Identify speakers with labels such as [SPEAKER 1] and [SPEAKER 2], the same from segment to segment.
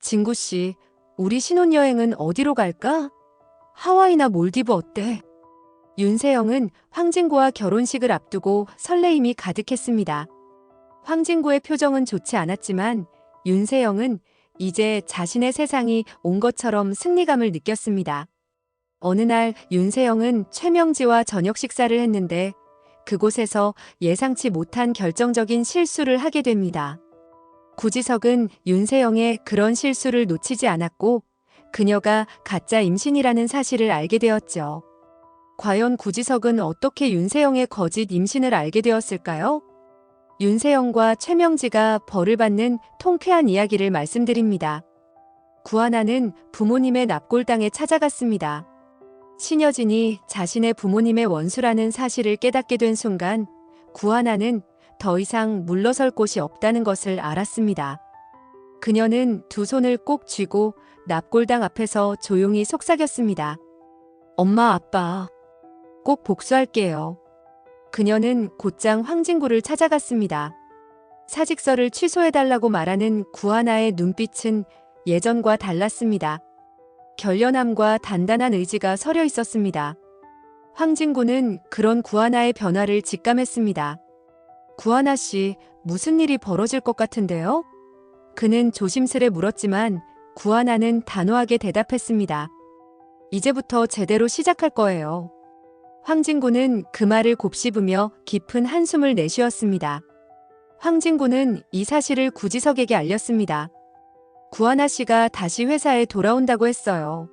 [SPEAKER 1] 진구 씨, 우리 신혼여행은 어디로 갈까? 하와이나 몰디브 어때? 윤세영은 황진구와 결혼식을 앞두고 설레임이 가득했습니다. 황진구의 표정은 좋지 않았지만 윤세영은 이제 자신의 세상이 온 것처럼 승리감을 느꼈습니다. 어느 날 윤세영은 최명지와 저녁 식사를 했는데 그곳에서 예상치 못한 결정적인 실수를 하게 됩니다. 구지석은 윤세영의 그런 실수를 놓치지 않았고 그녀가 가짜 임신이라는 사실을 알게 되었죠. 과연 구지석은 어떻게 윤세영의 거짓 임신을 알게 되었을까요? 윤세영과 최명지가 벌을 받는 통쾌한 이야기를 말씀드립니다. 구하나는 부모님의 납골당에 찾아갔습니다. 신여진이 자신의 부모님의 원수라는 사실을 깨닫게 된 순간 구하나는 더 이상 물러설 곳이 없다는 것을 알았습니다. 그녀는 두 손을 꼭 쥐고 납골당 앞에서 조용히 속삭였습니다. 엄마, 아빠, 꼭 복수할게요. 그녀는 곧장 황진구를 찾아갔습니다. 사직서를 취소해달라고 말하는 구하나의 눈빛은 예전과 달랐습니다. 결연함과 단단한 의지가 서려 있었습니다. 황진구는 그런 구하나의 변화를 직감했습니다. 구하나 씨, 무슨 일이 벌어질 것 같은데요? 그는 조심스레 물었지만 구하나는 단호하게 대답했습니다. 이제부터 제대로 시작할 거예요. 황진구는 그 말을 곱씹으며 깊은 한숨을 내쉬었습니다. 황진구는 이 사실을 구지석에게 알렸습니다. 구하나 씨가 다시 회사에 돌아온다고 했어요.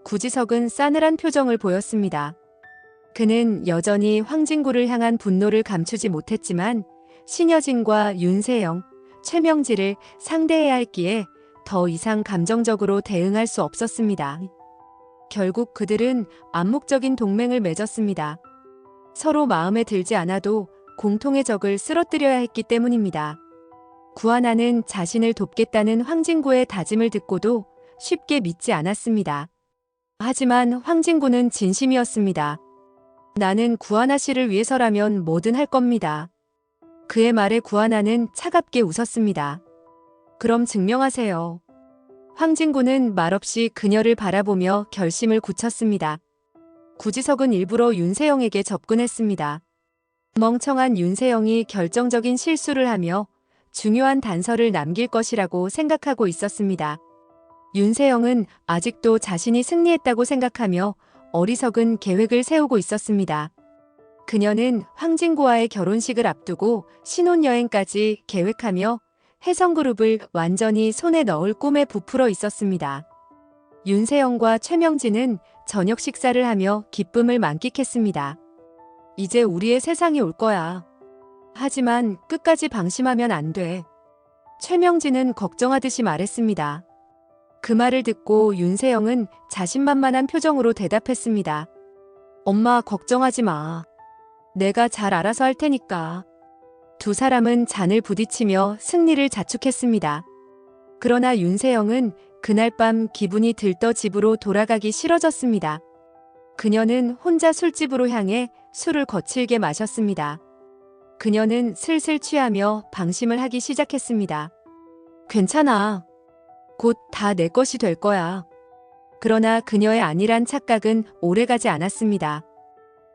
[SPEAKER 1] 구지석은 싸늘한 표정을 보였습니다. 그는 여전히 황진구를 향한 분노를 감추지 못했지만 신여진과 윤세영, 최명지를 상대해야 했기에 더 이상 감정적으로 대응할 수 없었습니다. 결국 그들은 암묵적인 동맹을 맺었습니다. 서로 마음에 들지 않아도 공통의 적을 쓰러뜨려야 했기 때문입니다. 구하나는 자신을 돕겠다는 황진구의 다짐을 듣고도 쉽게 믿지 않았습니다. 하지만 황진구는 진심이었습니다. 나는 구하나 씨를 위해서라면 뭐든 할 겁니다. 그의 말에 구하나는 차갑게 웃었습니다. 그럼 증명하세요. 황진구는 말없이 그녀를 바라보며 결심을 굳혔습니다. 구지석은 일부러 윤세영에게 접근했습니다. 멍청한 윤세영이 결정적인 실수를 하며 중요한 단서를 남길 것이라고 생각하고 있었습니다. 윤세영은 아직도 자신이 승리했다고 생각하며 어리석은 계획을 세우고 있었습니다. 그녀는 황진구와의 결혼식을 앞두고 신혼여행까지 계획하며 혜성그룹을 완전히 손에 넣을 꿈에 부풀어 있었습니다. 윤세영과 최명진은 저녁 식사를 하며 기쁨을 만끽했습니다. 이제 우리의 세상이 올 거야. 하지만 끝까지 방심하면 안 돼. 최명진은 걱정하듯이 말했습니다. 그 말을 듣고 윤세영은 자신만만한 표정으로 대답했습니다. 엄마, 걱정하지 마. 내가 잘 알아서 할 테니까. 두 사람은 잔을 부딪히며 승리를 자축했습니다. 그러나 윤세영은 그날 밤 기분이 들떠 집으로 돌아가기 싫어졌습니다. 그녀는 혼자 술집으로 향해 술을 거칠게 마셨습니다. 그녀는 슬슬 취하며 방심을 하기 시작했습니다. 괜찮아. 곧 다 내 것이 될 거야. 그러나 그녀의 안일한 착각은 오래가지 않았습니다.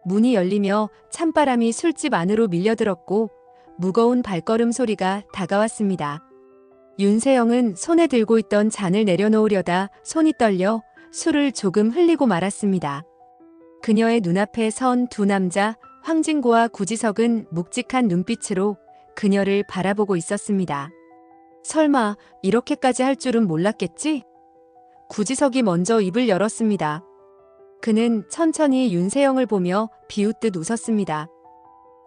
[SPEAKER 1] 문이 열리며 찬바람이 술집 안으로 밀려들었고 무거운 발걸음 소리가 다가왔습니다. 윤세영은 손에 들고 있던 잔을 내려놓으려다 손이 떨려 술을 조금 흘리고 말았습니다. 그녀의 눈앞에 선 두 남자, 황진구와 구지석은 묵직한 눈빛으로 그녀를 바라보고 있었습니다. 설마 이렇게까지 할 줄은 몰랐겠지? 구지석이 먼저 입을 열었습니다. 그는 천천히 윤세영을 보며 비웃듯 웃었습니다.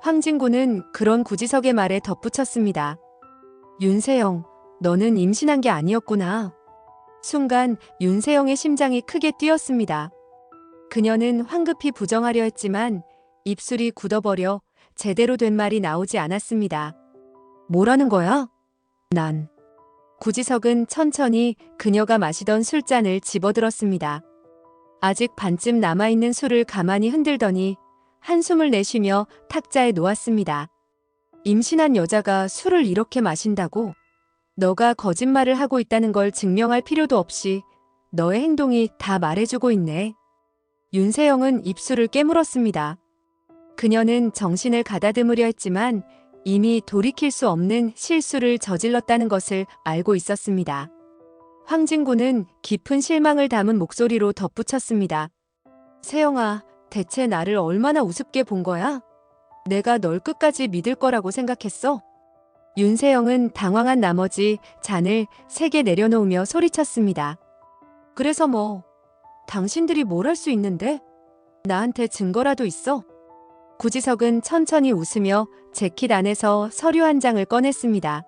[SPEAKER 1] 황진구는 그런 구지석의 말에 덧붙였습니다. 윤세영, 너는 임신한 게 아니었구나. 순간 윤세영의 심장이 크게 뛰었습니다. 그녀는 황급히 부정하려 했지만 입술이 굳어버려 제대로 된 말이 나오지 않았습니다. 뭐라는 거야? 난. 구지석은 천천히 그녀가 마시던 술잔을 집어들었습니다. 아직 반쯤 남아있는 술을 가만히 흔들더니 한숨을 내쉬며 탁자에 놓았습니다. 임신한 여자가 술을 이렇게 마신다고? 너가 거짓말을 하고 있다는 걸 증명할 필요도 없이 너의 행동이 다 말해주고 있네. 윤세영은 입술을 깨물었습니다. 그녀는 정신을 가다듬으려 했지만 이미 돌이킬 수 없는 실수를 저질렀다는 것을 알고 있었습니다. 황진구는 깊은 실망을 담은 목소리로 덧붙였습니다. 세영아, 대체 나를 얼마나 우습게 본 거야? 내가 널 끝까지 믿을 거라고 생각했어? 윤세영은 당황한 나머지 잔을 3개 내려놓으며 소리쳤습니다. 그래서 뭐, 당신들이 뭘 할 수 있는데? 나한테 증거라도 있어? 구지석은 천천히 웃으며 재킷 안에서 서류 한 장을 꺼냈습니다.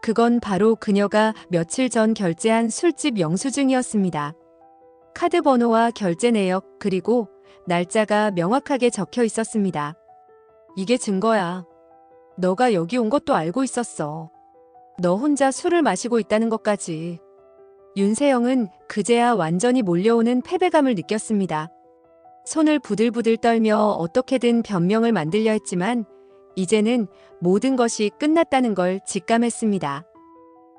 [SPEAKER 1] 그건 바로 그녀가 며칠 전 결제한 술집 영수증이었습니다. 카드 번호와 결제 내역 그리고 날짜가 명확하게 적혀 있었습니다. 이게 증거야. 너가 여기 온 것도 알고 있었어. 너 혼자 술을 마시고 있다는 것까지. 윤세영은 그제야 완전히 몰려오는 패배감을 느꼈습니다. 손을 부들부들 떨며 어떻게든 변명을 만들려 했지만 이제는 모든 것이 끝났다는 걸 직감했습니다.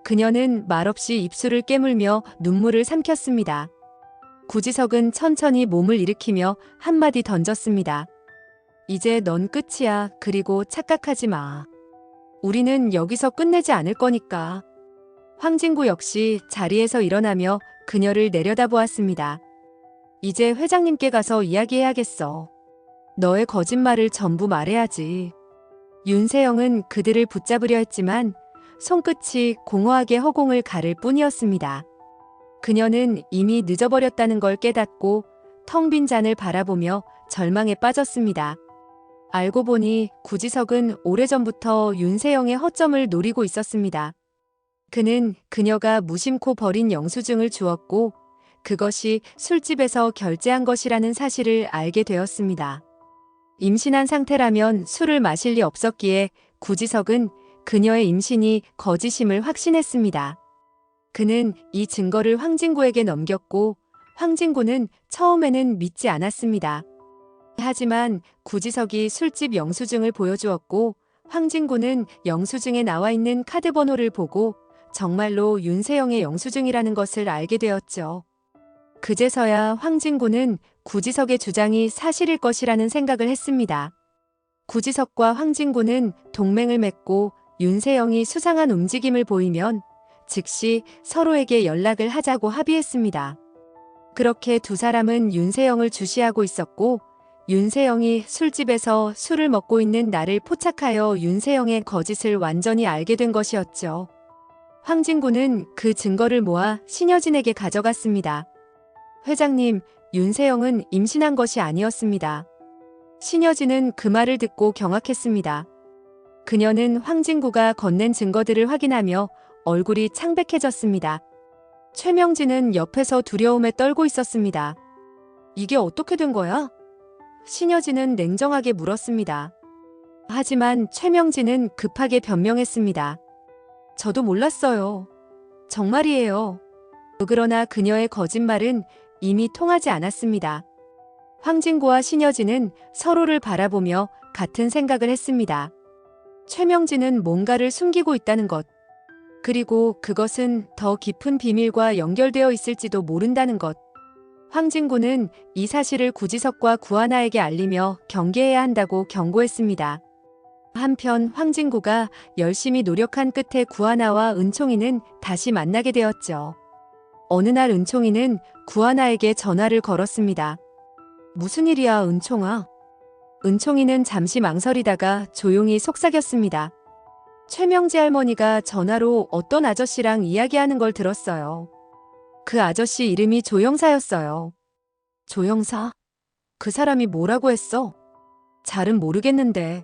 [SPEAKER 1] 그녀는 말없이 입술을 깨물며 눈물을 삼켰습니다. 구지석은 천천히 몸을 일으키며 한마디 던졌습니다. 이제 넌 끝이야. 그리고 착각하지 마. 우리는 여기서 끝내지 않을 거니까. 황진구 역시 자리에서 일어나며 그녀를 내려다보았습니다. 이제 회장님께 가서 이야기해야겠어. 너의 거짓말을 전부 말해야지. 윤세영은 그들을 붙잡으려 했지만 손끝이 공허하게 허공을 가를 뿐이었습니다. 그녀는 이미 늦어버렸다는 걸 깨닫고 텅 빈 잔을 바라보며 절망에 빠졌습니다. 알고 보니 구지석은 오래전부터 윤세영의 허점을 노리고 있었습니다. 그는 그녀가 무심코 버린 영수증을 주었고 그것이 술집에서 결제한 것이라는 사실을 알게 되었습니다. 임신한 상태라면 술을 마실 리 없었기에 구지석은 그녀의 임신이 거짓임을 확신했습니다. 그는 이 증거를 황진구에게 넘겼고 황진구는 처음에는 믿지 않았습니다. 하지만 구지석이 술집 영수증을 보여주었고 황진구는 영수증에 나와 있는 카드 번호를 보고 정말로 윤세영의 영수증이라는 것을 알게 되었죠. 그제서야 황진구는 구지석의 주장이 사실일 것이라는 생각을 했습니다. 구지석과 황진구는 동맹을 맺고 윤세영이 수상한 움직임을 보이면 즉시 서로에게 연락을 하자고 합의했습니다. 그렇게 두 사람은 윤세영을 주시하고 있었고 윤세영이 술집에서 술을 먹고 있는 나를 포착하여 윤세영의 거짓을 완전히 알게 된 것이었죠. 황진구는 그 증거를 모아 신여진에게 가져갔습니다. 회장님, 윤세영은 임신한 것이 아니었습니다. 신여진은 그 말을 듣고 경악했습니다. 그녀는 황진구가 건넨 증거들을 확인하며 얼굴이 창백해졌습니다. 최명진은 옆에서 두려움에 떨고 있었습니다. 이게 어떻게 된 거야? 신여진은 냉정하게 물었습니다. 하지만 최명진은 급하게 변명했습니다. 저도 몰랐어요. 정말이에요. 그러나 그녀의 거짓말은 이미 통하지 않았습니다. 황진구와 신여진은 서로를 바라보며 같은 생각을 했습니다. 최명진은 뭔가를 숨기고 있다는 것, 그리고 그것은 더 깊은 비밀과 연결되어 있을지도 모른다는 것. 황진구는 이 사실을 구지석과 구하나에게 알리며 경계해야 한다고 경고했습니다. 한편 황진구가 열심히 노력한 끝에 구하나와 은총이는 다시 만나게 되었죠. 어느 날 은총이는 구하나에게 전화를 걸었습니다. 무슨 일이야, 은총아? 은총이는 잠시 망설이다가 조용히 속삭였습니다. 최명지 할머니가 전화로 어떤 아저씨랑 이야기하는 걸 들었어요. 그 아저씨 이름이 조영사였어요. 조영사? 그 사람이 뭐라고 했어? 잘은 모르겠는데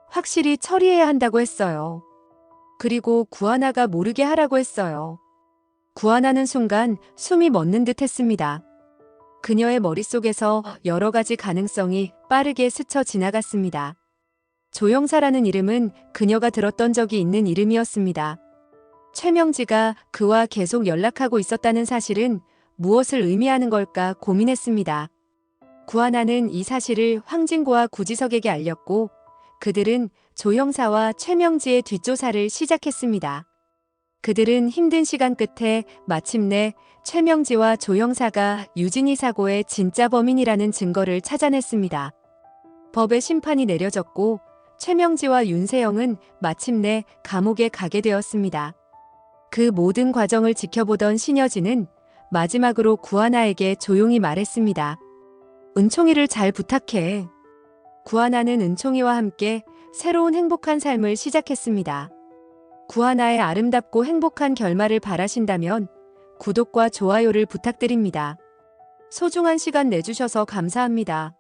[SPEAKER 1] 확실히 처리해야 한다고 했어요. 그리고 구하나가 모르게 하라고 했어요. 구하나는 순간 숨이 멎는 듯 했습니다. 그녀의 머릿속에서 여러 가지 가능성이 빠르게 스쳐 지나갔습니다. 조영사라는 이름은 그녀가 들었던 적이 있는 이름이었습니다. 최명지가 그와 계속 연락하고 있었다는 사실은 무엇을 의미하는 걸까 고민했습니다. 구하나는 이 사실을 황진구와 구지석에게 알렸고 그들은 조영사와 최명지의 뒷조사를 시작했습니다. 그들은 힘든 시간 끝에 마침내 최명지와 조 형사가 유진이 사고의 진짜 범인이라는 증거를 찾아냈습니다. 법의 심판이 내려졌고 최명지와 윤세영은 마침내 감옥에 가게 되었습니다. 그 모든 과정을 지켜보던 신여진은 마지막으로 구하나에게 조용히 말했습니다. 은총이를 잘 부탁해. 구하나는 은총이와 함께 새로운 행복한 삶을 시작했습니다. 구하나의 아름답고 행복한 결말을 바라신다면 구독과 좋아요를 부탁드립니다. 소중한 시간 내주셔서 감사합니다.